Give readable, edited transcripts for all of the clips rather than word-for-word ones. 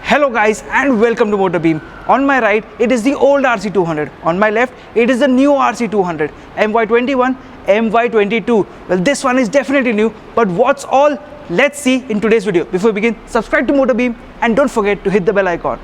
Hello guys and welcome to MotorBeam. On my right it is the old RC200, on my left it is the new RC200, MY21, MY22. Well, this one is definitely new, but what's all? Let's see in today's video. Before we begin, subscribe to MotorBeam and don't forget to hit the bell icon.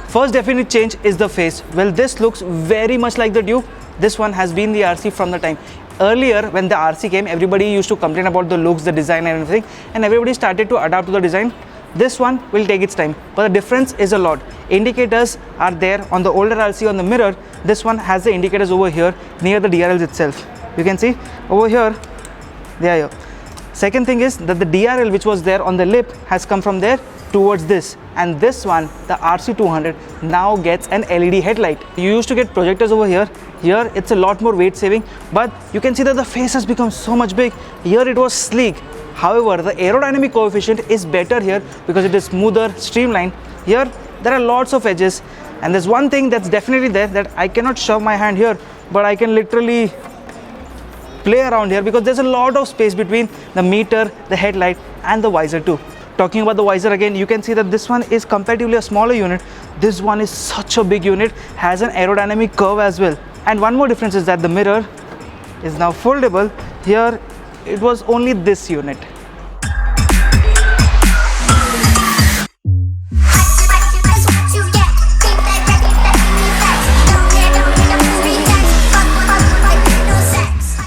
First definite change is the face. Well, this looks very much like the Duke. This one has been the RC from the time. Earlier, when the RC came, everybody used to complain about the looks, the design and everything, and everybody started to adapt to the design. This one will take its time, but the difference is a lot. Indicators are there on the older RC on the mirror. This one has the indicators over here near the DRLs itself. You can see over here, they are here. Second thing is that the DRL which was there on the lip has come from there towards this, and this one, the RC200, now gets an LED headlight. You used to get projectors over here. Here it's a lot more weight saving, but you can see that the face has become so much big. Here it was sleek. However, the aerodynamic coefficient is better here because it is smoother, streamlined. Here there are lots of edges, and there's one thing that's definitely there, that I cannot shove my hand here, but I can literally play around here because there's a lot of space between the meter, the headlight and the visor too. Talking about the visor again, you can see that this one is comparatively a smaller unit. This one is such a big unit, has an aerodynamic curve as well. And one more difference is that the mirror is now foldable. Here it was only this unit.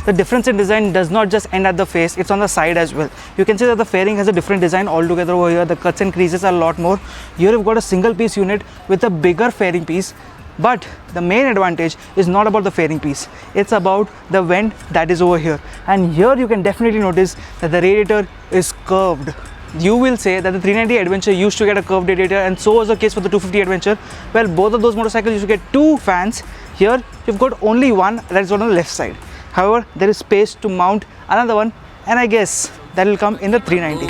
The difference in design does not just end at the face, it's on the side as well. You can see that the fairing has a different design altogether over here. The cuts and creases are a lot more. Here you've got a single piece unit with a bigger fairing piece. But the main advantage is not about the fairing piece. It's about the vent that is over here. And here you can definitely notice that the radiator is curved. You will say that the 390 Adventure used to get a curved radiator, and so was the case for the 250 Adventure. Well, both of those motorcycles used to get two fans. Here you've got only one that is on the left side. However, there is space to mount another one, and I guess that will come in the 390.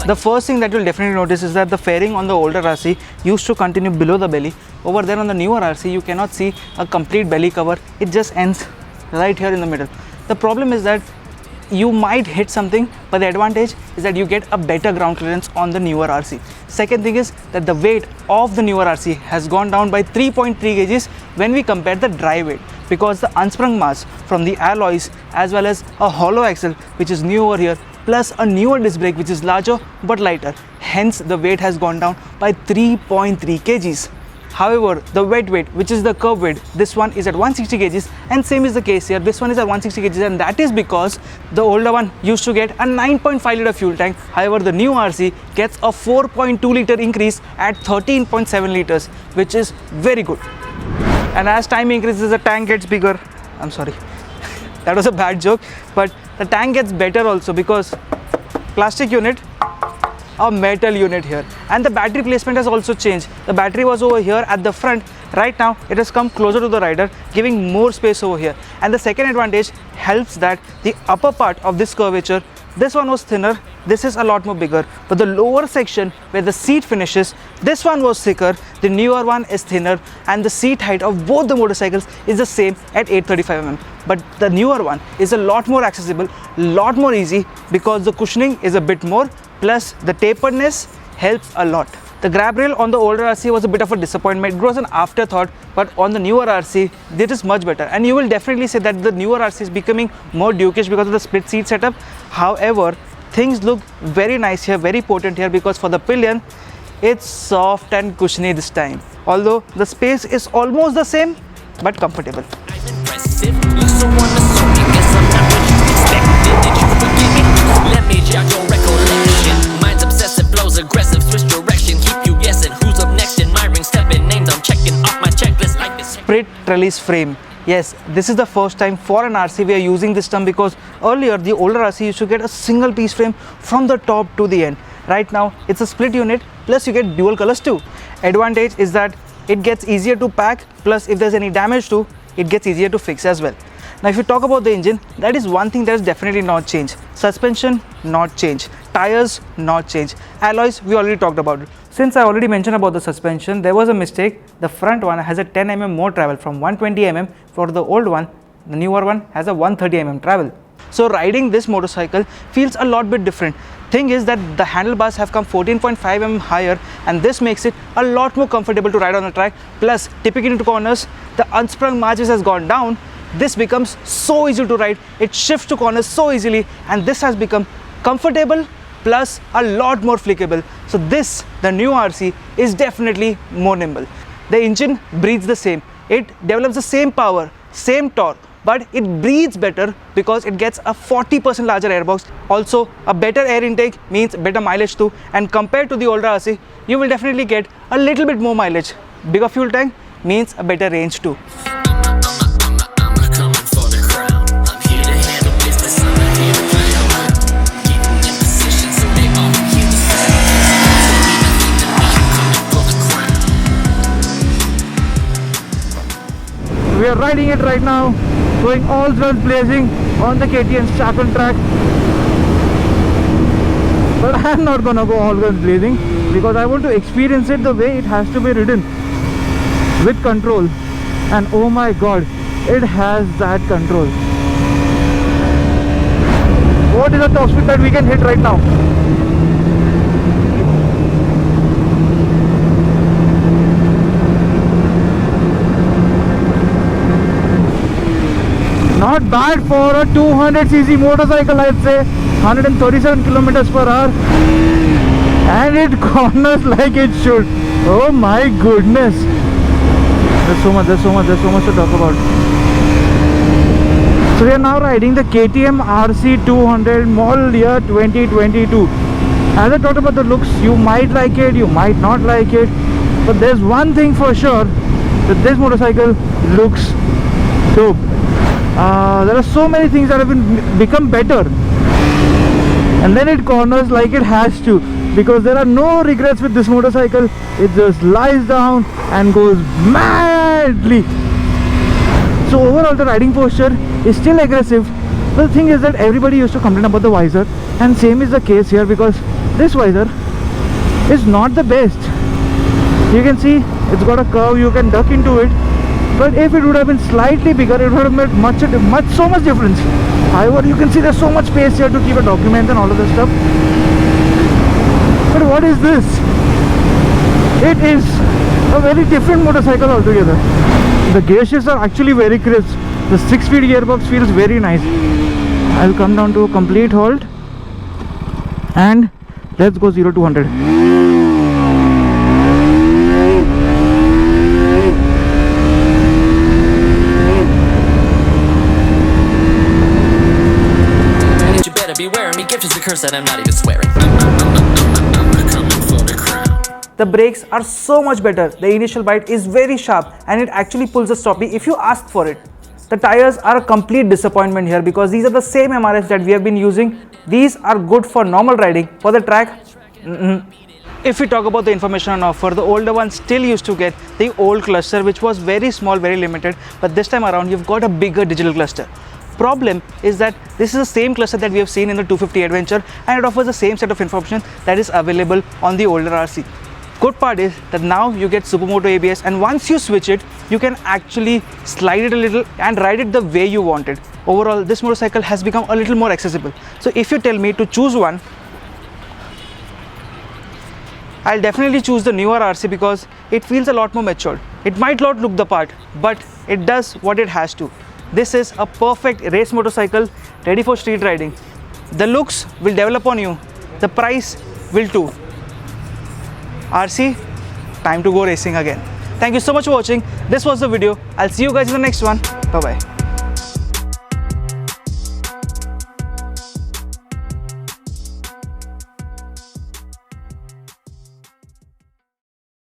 The first thing that you'll definitely notice is that the fairing on the older RC used to continue below the belly. Over there on the newer RC, you cannot see a complete belly cover. It just ends right here in the middle. The problem is that you might hit something, but the advantage is that you get a better ground clearance on the newer RC. Second thing is that the weight of the newer RC has gone down by 3.3 kgs when we compare the dry weight, because the unsprung mass from the alloys as well as a hollow axle which is new over here, plus a newer disc brake which is larger but lighter. Hence the weight has gone down by 3.3 kgs. However, the wet weight, which is the curb weight, this one is at 160 kgs, and same is the case here. This one is at 160 kgs, and that is because the older one used to get a 9.5 litre fuel tank. However, the new RC gets a 4.2 litre increase at 13.7 litres, which is very good. And as time increases, the tank gets bigger. I'm sorry, that was a bad joke, but the tank gets better also, because plastic unit, a metal unit here, and the battery placement has also changed. The battery was over here at the front. Right now it has come closer to the rider, giving more space over here. And the second advantage helps that the upper part of this curvature, this one was thinner, this is a lot more bigger, but the lower section where the seat finishes, this one was thicker, the newer one is thinner, and the seat height of both the motorcycles is the same at 835 mm. But the newer one is a lot more accessible, lot more easy, because the cushioning is a bit more, plus the taperedness helps a lot. The grab rail on the older RC was a bit of a disappointment. It was an afterthought, but on the newer RC, it is much better. And you will definitely say that the newer RC is becoming more Dukish because of the split seat setup. However, things look very nice here, very potent here, because for the pillion, it's soft and cushiony this time. Although the space is almost the same, but comfortable. Split trellis frame. Yes, this is the first time for an RC we are using this term, because earlier the older RC used to get a single piece frame from the top to the end. Right now it's a split unit, plus you get dual colors too. Advantage is that it gets easier to pack, plus if there's any damage too, it gets easier to fix as well. Now if you talk about the engine, that is one thing that is definitely not changed. Suspension not changed, tires not changed, alloys we already talked about it. Since I already mentioned about the suspension, there was a mistake. The front one has a 10 mm more travel from 120 mm for the old one. The newer one has a 130 mm travel. So riding this motorcycle feels a lot bit different. Thing is that the handlebars have come 14.5 mm higher, and this makes it a lot more comfortable to ride on the track. Plus, tipping into corners, the unsprung marches has gone down. This becomes so easy to ride. It shifts to corners so easily, and this has become comfortable plus a lot more flickable. So this, the new RC, is definitely more nimble. The engine breathes the same. It develops the same power, same torque, but it breathes better because it gets a 40% larger airbox. Also, a better air intake means better mileage too, and compared to the older RC, you will definitely get a little bit more mileage. Bigger fuel tank means a better range too. We are riding it right now, going all guns blazing on the KTM Shackle track. But I am not gonna go all guns blazing because I want to experience it the way it has to be ridden, with control. And oh my god, it has that control. What is the top speed that we can hit right now? Not bad for a 200cc motorcycle, I'd say. 137 kilometers per hour, and it corners like it should. Oh my goodness, there's so much to talk about. So we are now riding the KTM RC 200 model year 2022. As I talked about the looks, you might like it, you might not like it, but there's one thing for sure, that this motorcycle looks dope. There are so many things that have become better, and then it corners like it has to, because there are no regrets with this motorcycle. It just lies down and goes madly. So overall the riding posture is still aggressive. But the thing is that everybody used to complain about the visor, and same is the case here, because this visor is not the best. You can see it's got a curve, you can duck into it. But if it would have been slightly bigger, it would have made so much difference. However, you can see there's so much space here to keep a document and all of this stuff. But what is this? It is a very different motorcycle altogether. The gear shifts are actually very crisp. The 6-speed gearbox feels very nice. I'll come down to a complete halt, and let's go 0 to 100. Beware me, gift is a curse that I'm not even swearing. The brakes are so much better. The initial bite is very sharp, and it actually pulls a stoppie if you ask for it. The tires are a complete disappointment here, because these are the same MRS that we have been using. These are good for normal riding. For the track, If we talk about the information on offer, the older one still used to get the old cluster, which was very small, very limited, but this time around you've got a bigger digital cluster. Problem is that this is the same cluster that we have seen in the 250 Adventure, and it offers the same set of information that is available on the older RC. Good part is that now you get Supermoto ABS, and once you switch it, you can actually slide it a little and ride it the way you want it. Overall, this motorcycle has become a little more accessible. So if you tell me to choose one, I'll definitely choose the newer RC because it feels a lot more matured. It might not look the part, but it does what it has to. This is a perfect race motorcycle ready for street riding. The looks will develop on you, the price will too. RC, time to go racing again. Thank you so much for watching. This was the video. I'll see you guys in the next one. Bye bye.